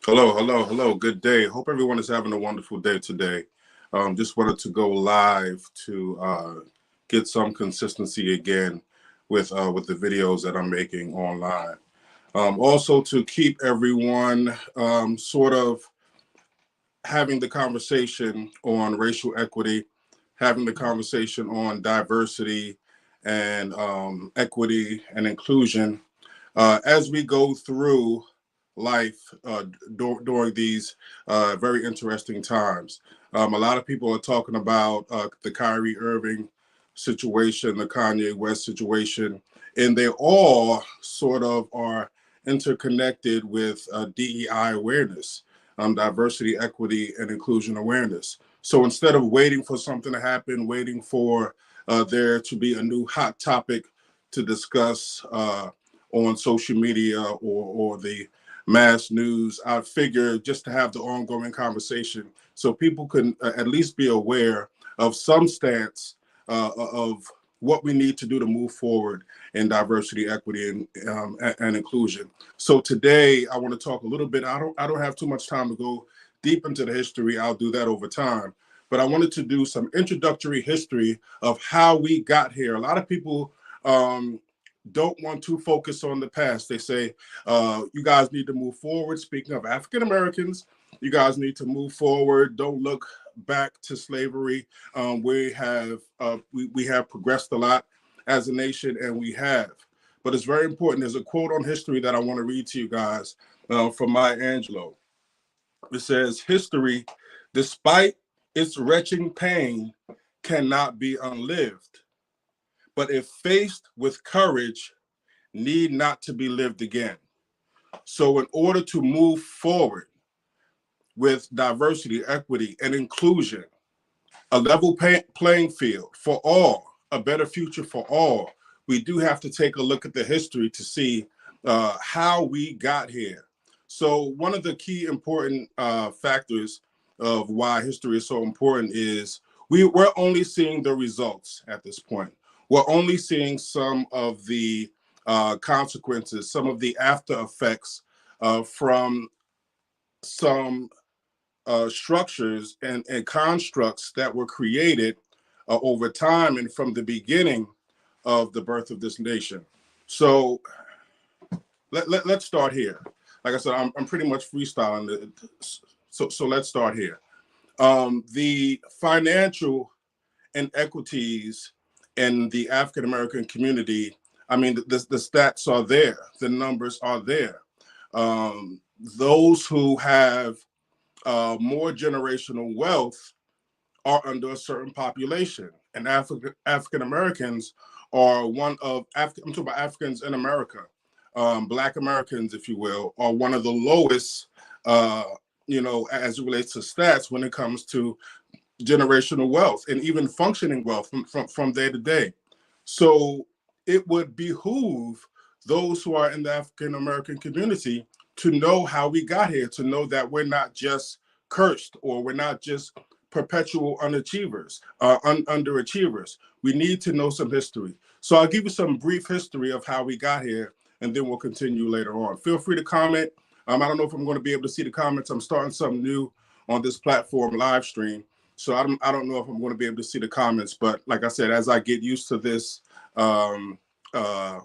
Hello, hello, hello. Good day. Hope everyone is having a wonderful day today. Just wanted to go live to get some consistency again with the videos that I'm making online. Also to keep everyone sort of having the conversation on racial equity, having the conversation on diversity and equity and inclusion as we go through life during these very interesting times. A lot of people are talking about the Kyrie Irving situation, the Kanye West situation, and they all sort of are interconnected with DEI awareness, diversity, equity, and inclusion awareness. So instead of waiting for something to happen, waiting for there to be a new hot topic to discuss on social media or the mass news, I figure just to have the ongoing conversation so people can at least be aware of some stance of what we need to do to move forward in diversity, equity, and inclusion. So today, I want to talk a little bit. I don't have too much time to go deep into the history. I'll do that over time. But I wanted to do some introductory history of how we got here. A lot of people don't want to focus on the past. They say, you guys need to move forward. Speaking of African Americans, you guys need to move forward. Don't look back to slavery. We have progressed a lot as a nation, and we have. But it's very important. There's a quote on history that I want to read to you guys from Maya Angelou. It says, "History, despite its retching pain, cannot be unlived, but if faced with courage, need not to be lived again." So, in order to move forward with diversity, equity, and inclusion, a level playing field for all, a better future for all, we do have to take a look at the history to see how we got here. So, one of the key important factors of why history is so important is we're only seeing the results at this point. We're only seeing some of the consequences, some of the after effects from some structures and constructs that were created over time and from the beginning of the birth of this nation. So let's start here. Like I said, I'm pretty much freestyling. So let's start here. The financial inequities in the African American community, I mean, the stats are there, the numbers are there. Those who have more generational wealth are under a certain population, and African Americans are one of I'm talking about Africans in America, Black Americans, if you will, are one of the lowest, uh, as it relates to stats when it comes to generational wealth and even functioning wealth from day to day. So it would behoove those who are in the African American community to know how we got here, to know that we're not just cursed or we're not just perpetual underachievers. We need to know some history. So I'll give you some brief history of how we got here, and then we'll continue later on. Feel free to comment. I don't know if I'm going to be able to see the comments. I'm starting something new on this platform live stream. So I don't know if I'm going to be able to see the comments, but like I said, as I get used to this um, uh,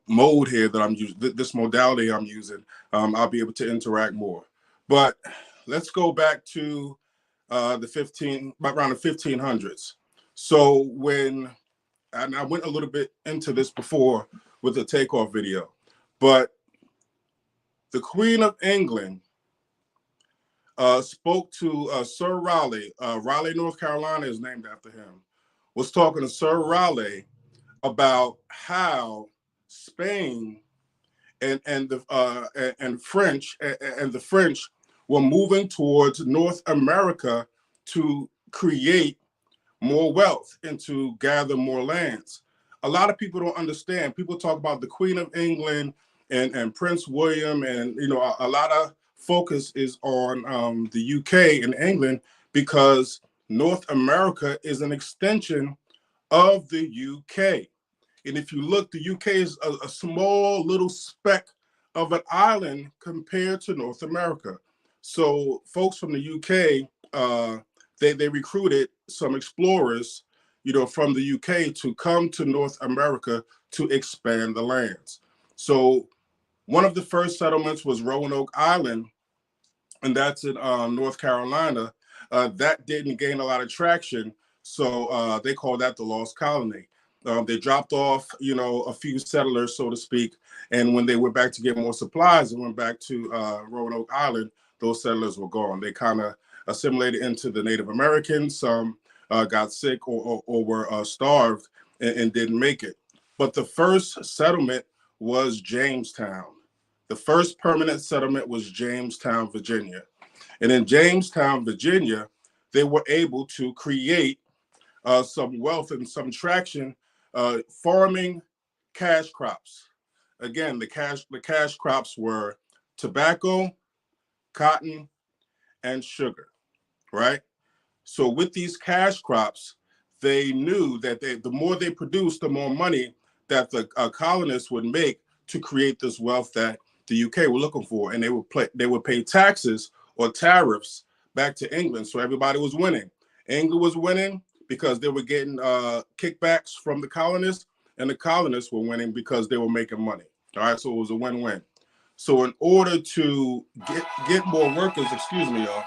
mode here that I'm using, this modality I'm using, I'll be able to interact more. But let's go back to around the 1500s. So and I went a little bit into this before with the takeoff video, but the Queen of England spoke to Sir Raleigh. Raleigh, North Carolina is named after him. Was talking to Sir Raleigh about how Spain and the French were moving towards North America to create more wealth and to gather more lands. A lot of people don't understand. People talk about the Queen of England and Prince William, and a lot of focus is on the UK and England because North America is an extension of the UK. And if you look, the UK is a small little speck of an island compared to North America. So folks from the UK, they recruited some explorers, from the UK to come to North America to expand the lands. So one of the first settlements was Roanoke Island, and that's in North Carolina. That didn't gain a lot of traction, so they call that the Lost Colony. They dropped off, a few settlers, so to speak, and when they went back to get more supplies and went back to Roanoke Island, those settlers were gone. They kind of assimilated into the Native Americans. Some got sick or were starved and didn't make it. But the first settlement was Jamestown. The first permanent settlement was Jamestown, Virginia. And in Jamestown, Virginia, they were able to create some wealth and some traction farming cash crops. Again, the cash crops were tobacco, cotton, and sugar, right? So with these cash crops, they knew that the more they produced, the more money that the colonists would make to create this wealth that the UK were looking for, and they would pay taxes or tariffs back to England. So everybody was winning. England was winning because they were getting kickbacks from the colonists, and the colonists were winning because they were making money. All right, so it was a win-win. So in order to get more workers, excuse me, y'all.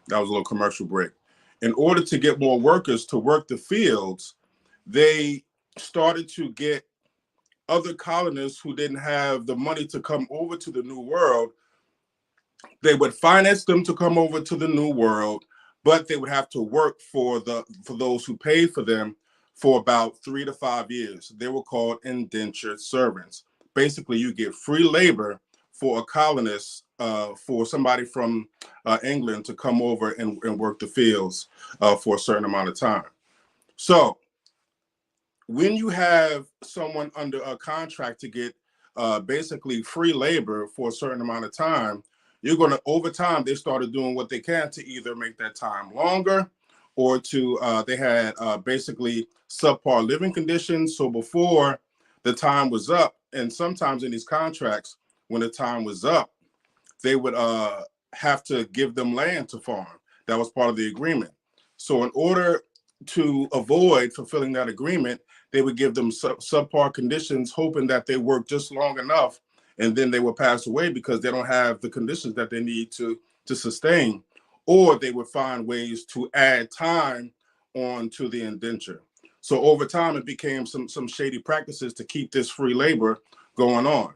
That was a little commercial break. In order to get more workers to work the fields, they started to get other colonists who didn't have the money to come over to the New World. They would finance them to come over to the New World, but they would have to work for those who paid for them for about 3 to 5 years. They were called indentured servants. Basically, you get free labor for a colonist, for somebody from England to come over and work the fields for a certain amount of time. So when you have someone under a contract to get basically free labor for a certain amount of time, you're going to, over time, they started doing what they can to either make that time longer or to, they had basically subpar living conditions. So before the time was up, and sometimes in these contracts, when the time was up, they would have to give them land to farm. That was part of the agreement. So in order to avoid fulfilling that agreement, they would give them subpar conditions, hoping that they work just long enough, and then they will pass away because they don't have the conditions that they need to sustain. Or they would find ways to add time on to the indenture. So over time, it became some shady practices to keep this free labor going on.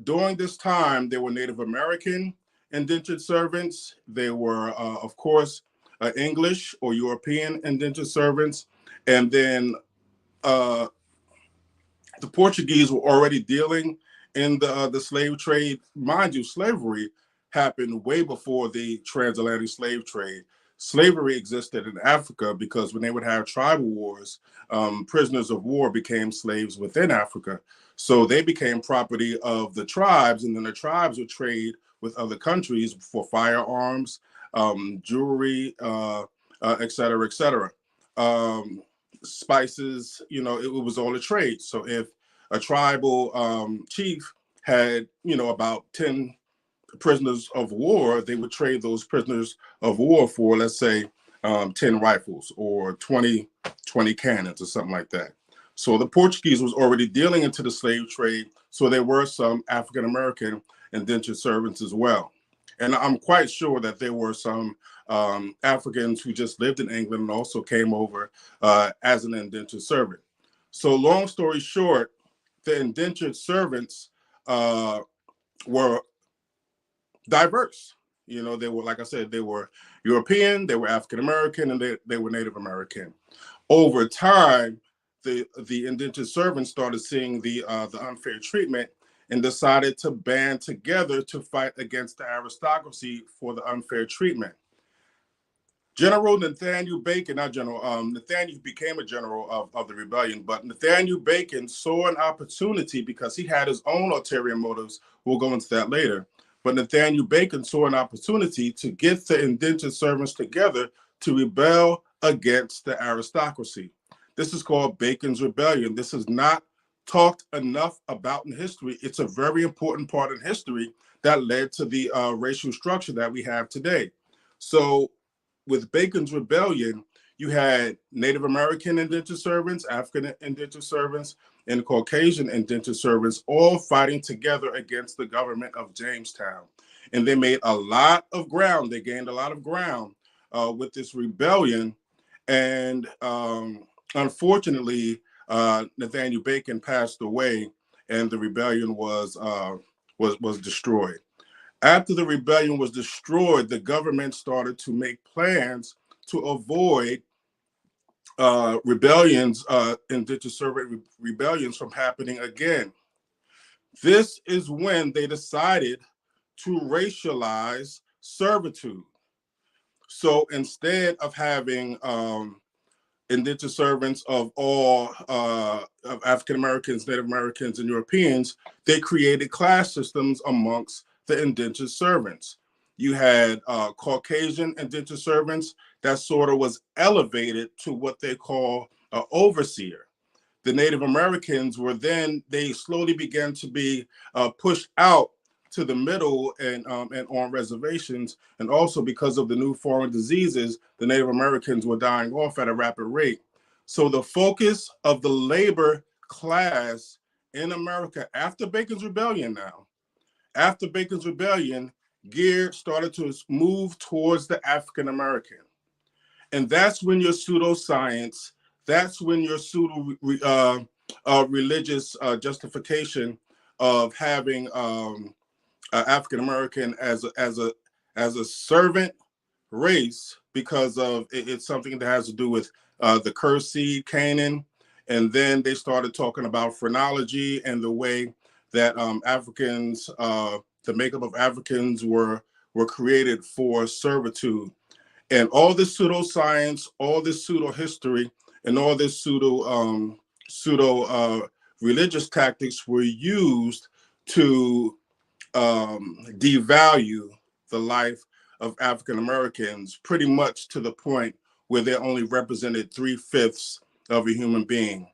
During this time, there were Native American indentured servants. There were, of course, English or European indentured servants. And then the Portuguese were already dealing in the slave trade. Mind you, slavery happened way before the transatlantic slave trade. Slavery existed in Africa because when they would have tribal wars, prisoners of war became slaves within Africa. So they became property of the tribes, and then the tribes would trade with other countries for firearms, jewelry, et cetera, et cetera. Spices, it was all a trade. So if a tribal chief had, about 10 prisoners of war, they would trade those prisoners of war for, let's say, 10 rifles or 20 cannons or something like that. So the Portuguese was already dealing into the slave trade. So there were some African-American indentured servants as well. And I'm quite sure that there were some Africans who just lived in England and also came over as an indentured servant. So long story short, the indentured servants were diverse. They were, like I said, they were European, they were African American, and they were Native American. Over time, the indentured servants started seeing the unfair treatment and decided to band together to fight against the aristocracy for the unfair treatment. General Nathaniel Bacon, not General, Nathaniel became a general of the rebellion, but Nathaniel Bacon saw an opportunity because he had his own ulterior motives. We'll go into that later. But Nathaniel Bacon saw an opportunity to get the indentured servants together to rebel against the aristocracy. This is called Bacon's Rebellion. This is not talked enough about in history. It's a very important part in history that led to the racial structure that we have today. So with Bacon's Rebellion, you had Native American indentured servants, African indentured servants, and Caucasian indentured servants all fighting together against the government of Jamestown. And they made a lot of ground. They gained a lot of ground with this rebellion. And unfortunately, Nathaniel Bacon passed away, and the rebellion was destroyed. After the rebellion was destroyed, the government started to make plans to avoid indigenous servant rebellions from happening again. This is when they decided to racialize servitude. So instead of having indentured servants of all of African Americans, Native Americans, and Europeans, they created class systems amongst the indentured servants. You had Caucasian indentured servants that sort of was elevated to what they call an overseer. The Native Americans were then, they slowly began to be pushed out to the middle and on reservations. And also because of the new foreign diseases, the Native Americans were dying off at a rapid rate. So the focus of the labor class in America after Bacon's Rebellion gear started to move towards the African American. And that's when your pseudoscience, that's when your pseudo religious justification of having African American as a servant race, because of it's something that has to do with the cursed seed Canaan, and then they started talking about phrenology and the way that Africans, the makeup of Africans were created for servitude. And all this pseudoscience, all this pseudo history, and all this pseudo religious tactics were used to devalue the life of African Americans, pretty much to the point where they only represented 3/5 of a human being.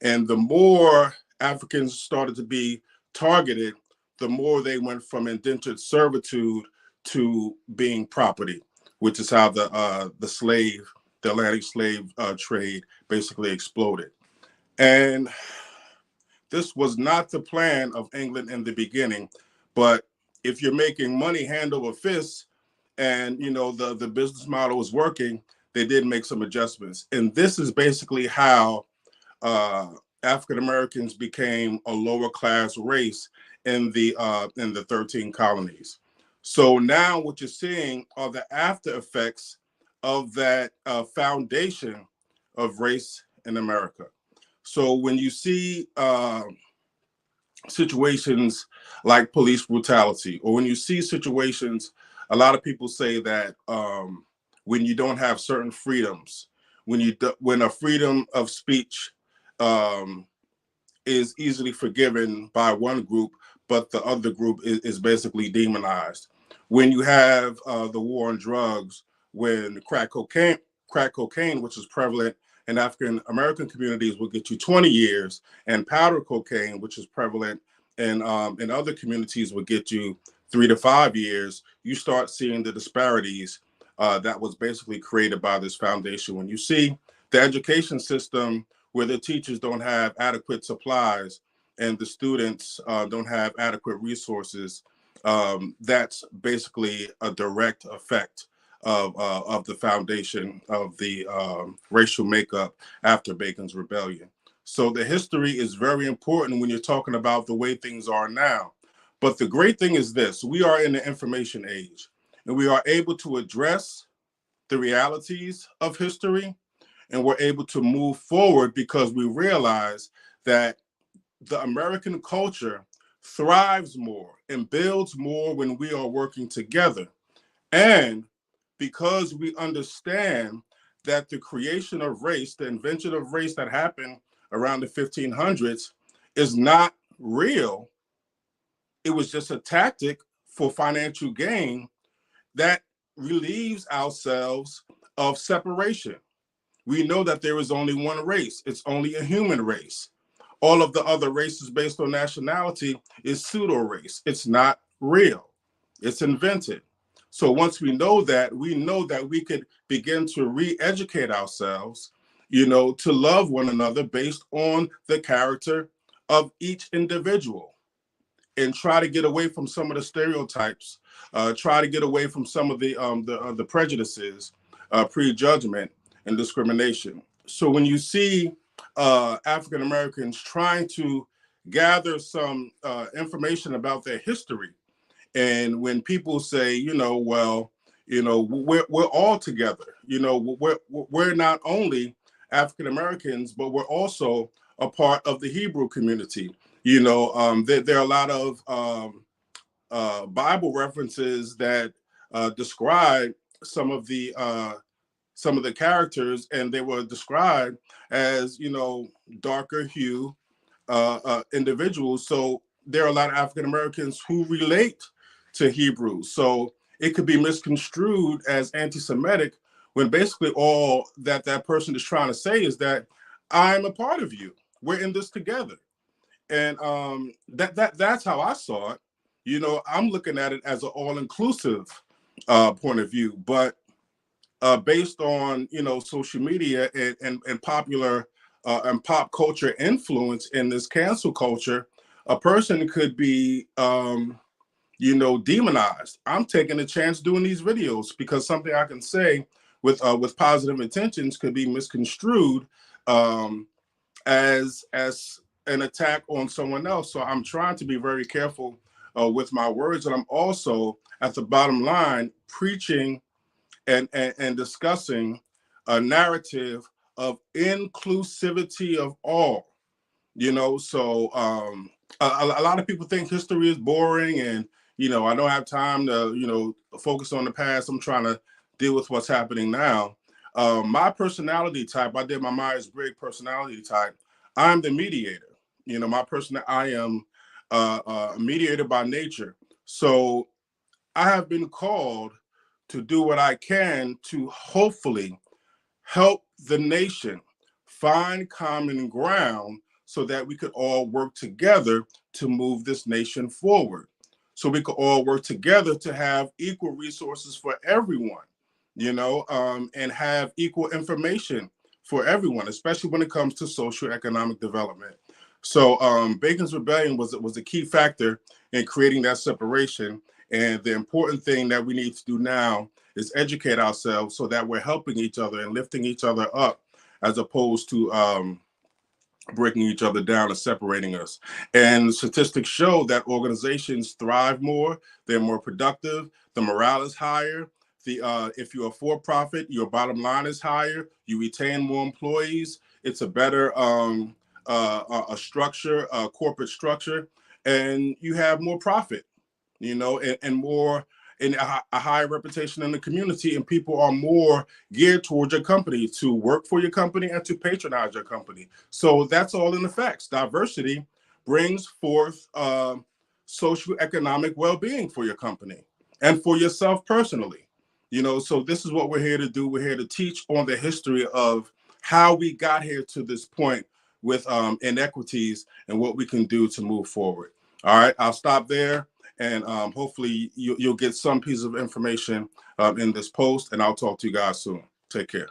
And the more Africans started to be targeted, the more they went from indentured servitude to being property, which is how the Atlantic slave trade basically exploded. And this was not the plan of England in the beginning, but if you're making money hand over fist, and the business model was working, they did make some adjustments. And this is basically how African Americans became a lower class race in the 13 colonies. So now what you're seeing are the after effects of that foundation of race in America. So when you see situations like police brutality, or when you see situations, a lot of people say that when you don't have certain freedoms, when a freedom of speech is easily forgiven by one group, but the other group is basically demonized. When you have the war on drugs, when crack cocaine, which is prevalent in African American communities, will get you 20 years, and powder cocaine, which is prevalent in other communities, will get you 3 to 5 years. You start seeing the disparities that was basically created by this foundation. When you see the education system where the teachers don't have adequate supplies and the students don't have adequate resources, that's basically a direct effect of the foundation of the racial makeup after Bacon's Rebellion. So the history is very important when you're talking about the way things are now. But the great thing is this: we are in the information age, and we are able to address the realities of history, and we're able to move forward because we realize that the American culture thrives more and builds more when we are working together. And because we understand that the creation of race, the invention of race that happened around the 1500s, is not real. It was just a tactic for financial gain, that relieves ourselves of separation. We know that there is only one race. It's only a human race. All of the other races based on nationality is pseudo race. It's not real. It's invented. So once we know that we could begin to re-educate ourselves, to love one another based on the character of each individual, and try to get away from some of the stereotypes, try to get away from some of the prejudices, prejudgment, and discrimination. So when you see African Americans trying to gather some information about their history, and when people say, well, we're all together, we're not only African Americans, but we're also a part of the Hebrew community. There are a lot of Bible references that describe some of the characters, and they were described as darker hue individuals. So there are a lot of African Americans who relate to Hebrews. So it could be misconstrued as anti-Semitic, when basically all that person is trying to say is that I'm a part of you. We're in this together. And that's how I saw it. I'm looking at it as an all-inclusive point of view, but based on social media and popular and pop culture influence in this cancel culture, a person could be demonized. I'm taking a chance doing these videos because something I can say with positive intentions could be misconstrued as an attack on someone else. So I'm trying to be very careful with my words, and I'm also at the bottom line preaching and discussing a narrative of inclusivity of all. So a lot of people think history is boring, and I don't have time to focus on the past. I'm trying to deal with what's happening now. My personality type, I did my Myers-Briggs personality type. I'm the mediator. I am a mediator by nature. So I have been called to do what I can to hopefully help the nation find common ground so that we could all work together to move this nation forward. So we could all work together to have equal resources for everyone, and have equal information for everyone, especially when it comes to social economic development. So Bacon's Rebellion was a key factor in creating that separation. And the important thing that we need to do now is educate ourselves so that we're helping each other and lifting each other up, as opposed to breaking each other down and separating us. And statistics show that organizations thrive more, they're more productive, the morale is higher. If you're a for-profit, your bottom line is higher, you retain more employees, it's a better a structure, a corporate structure, and you have more profit, and more, and a higher reputation in the community, and people are more geared towards your company, to work for your company and to patronize your company. So that's all in effects. Diversity brings forth social economic well-being for your company and for yourself personally. So this is what we're here to do. We're here to teach on the history of how we got here to this point with inequities and what we can do to move forward. All right, I'll stop there. And hopefully you'll get some piece of information in this post, and I'll talk to you guys soon. Take care.